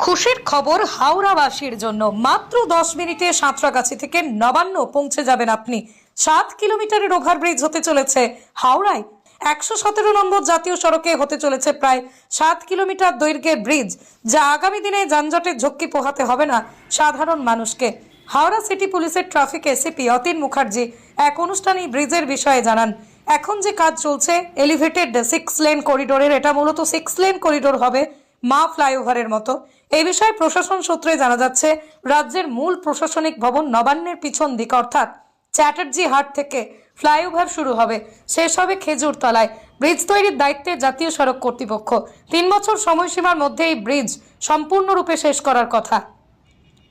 খুশির খবর হাওড়াবাসীর জন্য। মাত্র 10 মিনিটে সাঁতরাগাছি থেকে নবান্ন পৌঁছে যাবেন আপনি। 7 কিলোমিটারের ওভারব্রিজ হতে চলেছে হাওড়ায়। 117 নম্বর জাতীয় সড়কে হতে চলেছে প্রায় 7 কিলোমিটার দৈর্ঘ্যের ব্রিজ, যা আগামী দিনে যানজটের ঝক্কি পোহাতে হবে না সাধারণ মানুষকে। হাওড়া সিটি পুলিশের ট্রাফিক এসিপি অতীন মুখার্জি এক অনুষ্ঠানে ব্রিজের বিষয়ে জানান, এখন যে কাজ চলছে এলিভেটেড 6 লেন করিডোরের, এটা মূলত 6 লেন করিডোর হবে মা ফ্লাইওভারের মতো। এই বিষয়ে প্রশাসন সূত্রে জানা যাচ্ছে, রাজ্যের মূল প্রশাসনিক ভবন নবান্নের পিছন দিক অর্থাৎ চ্যাটার্জি হাট থেকে ফ্লাইওভার শুরু হবে, শেষ হবে খেজুরতলায়। ব্রিজ তৈরির দায়িত্বে জাতীয় সড়ক কর্তৃপক্ষ। 3 বছর সময়সীমার মধ্যে এই ব্রিজ সম্পূর্ণরূপে শেষ করার কথা।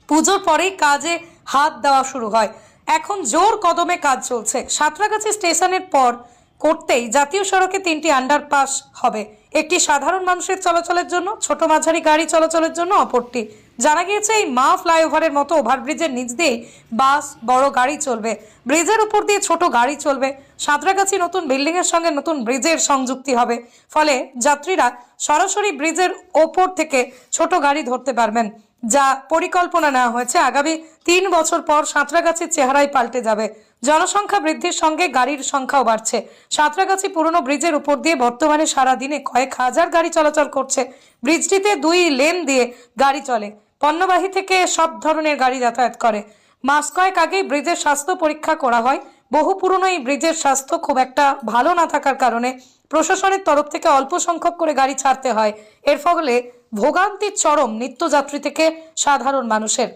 পুজোর পরেই কাজে হাত দেওয়া শুরু হয়। এখন জোর কদমে কাজ চলছে। সাঁতরাগাছি স্টেশনের পর করতেই জাতীয় সড়কে 3টি আন্ডারপাস হবে, একটি সাধারণ মানুষের চলাচলের জন্য, ছোট মাঝারি গাড়ি চলাচলের জন্য অপরটি। জানা গিয়েছে এই মা ফ্লাইওভারের মতো ওভারব্রিজের নিচ দিয়েই বাস, বড় গাড়ি চলবে, ব্রিজের উপর দিয়ে ছোট গাড়ি চলবে। সাঁতরাগাছি নতুন বিল্ডিং এর সঙ্গে নতুন ব্রিজের সংযুক্তি হবে, ফলে যাত্রীরা সরাসরি ব্রিজের ওপর থেকে ছোট গাড়ি ধরতে পারবেন। যা পরিকল্পনা নেওয়া হয়েছে, আগামী 3 বছর পর সাঁতরাগাছির চেহারাই পাল্টে যাবে। জনসংখ্যা বৃদ্ধির সঙ্গে গাড়ির সংখ্যাও বাড়ছে। সাঁতরাগাছি পুরনো ব্রিজের উপর দিয়ে বর্তমানে সারা দিনে কয়েক হাজার গাড়ি চলাচল করছে। ব্রিজটিতে 2 লেন দিয়ে গাড়ি চলে, পণ্যবাহী থেকে সব ধরনের গাড়ি যাতায়াত করে। মাস কয়েক আগেই ব্রিজের স্বাস্থ্য পরীক্ষা করা হয়। বহু পুরনো এই ব্রিজের স্বাস্থ্য খুব একটা ভালো না থাকার কারণে প্রশাসনের তরফ থেকে অল্প সংখ্যক করে গাড়ি ছাড়তে হয়। এর ফলে ভোগান্তির চরম নিত্যযাত্রী থেকে সাধারণ মানুষের।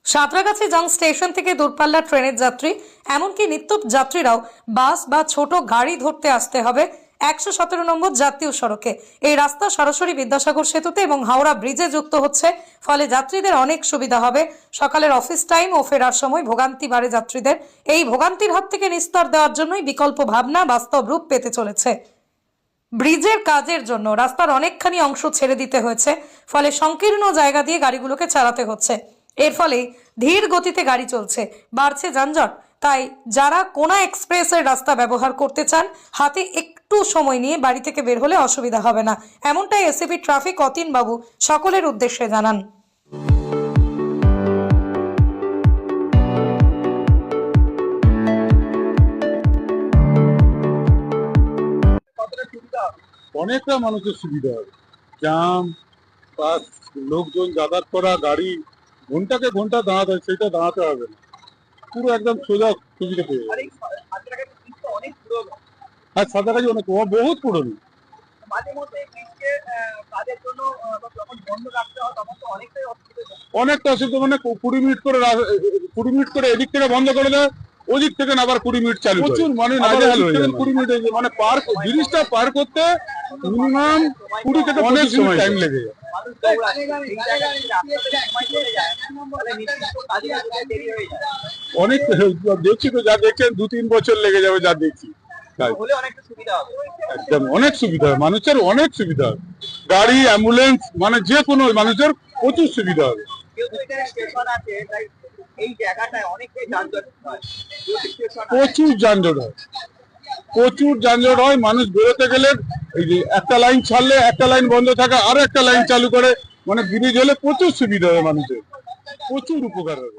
সাঁতরাগাছি জং স্টেশন থেকে দূরপাল্লার ট্রেনের যাত্রী, এমনকি নিত্য যাত্রীরাও বাস বা ছোট গাড়ি ধরতে আসতে হবে 117 নম্বর জাতীয় সড়কে। এই রাস্তা সরাসরি বিদ্যাসাগর সেতুতে এবং হাওড়া ব্রিজে যুক্ত হচ্ছে, ফলে যাত্রীদের অনেক সুবিধা হবে। সকালের অফিস টাইম ও ফেরার সময় ভোগান্তি বাড়ে যাত্রীদের। এই ভোগান্তির হাত থেকে নিস্তার দেওয়ার জন্যই বিকল্প ভাবনা বাস্তব রূপ পেতে চলেছে। ব্রিজের কাজের জন্য রাস্তার অনেকখানি অংশ ছেড়ে দিতে হয়েছে, ফলে সংকীর্ণ জায়গা দিয়ে গাড়িগুলোকে চালাতে হচ্ছে। এর ফলে ধীর গতিতে গাড়ি চলছে, বাড়ছে যানজট। তাই যারা কোনা এক্সপ্রেসের রাস্তা ব্যবহার করতে চান, হাতে একটু সময় নিয়ে বাড়ি থেকে বের হলে অসুবিধা হবে না, এমনটাই এসিপি ট্রাফিক অতীন বাবু সকলের উদ্দেশ্যে জানান। অনেকটা মানুষের সুবিধা হবে। জ্যাম বা লোকজন যাতায়াত করা, গাড়ি ঘন্টাকে ঘন্টা দাঁড়াতে হয়, সেটা দাঁড়াতে হবে না, পুরো একদম সোজা সুবিধা পেয়ে যাবে। আর সাঁতরাগাছি অনেক বহুত পুরনো, অনেকটা অসুবিধা। মানে 20 মিনিট করে 20 মিনিট করে এদিক থেকে বন্ধ করে দেয়, ওদিক থেকে না আবার 20 মিনিট চালু। প্রচুর মানে 20 মিনিট মানে পার জিনিসটা পার করতে মিনিমাম 20 থেকে 25 মিনিট টাইম লেগে যায়। অনেক দেখছি তো, যা দেখছেন 2-3 বছর লেগে যাবে, যা দেখছি একদম অনেক সুবিধা হবে, মানুষের অনেক সুবিধা হবে। গাড়ি, অ্যাম্বুলেন্স, মানে যে কোনো মানুষের প্রচুর সুবিধা হবে। প্রচুর যানজট হয়, প্রচুর যানজট হয়। মানুষ বেরোতে গেলে এই যে একটা লাইন ছাড়লে একটা লাইন বন্ধ থাকে, আরো একটা লাইন চালু করে, মানে ব্রিজ হলে প্রচুর সুবিধা হবে, মানুষের প্রচুর উপকার হবে।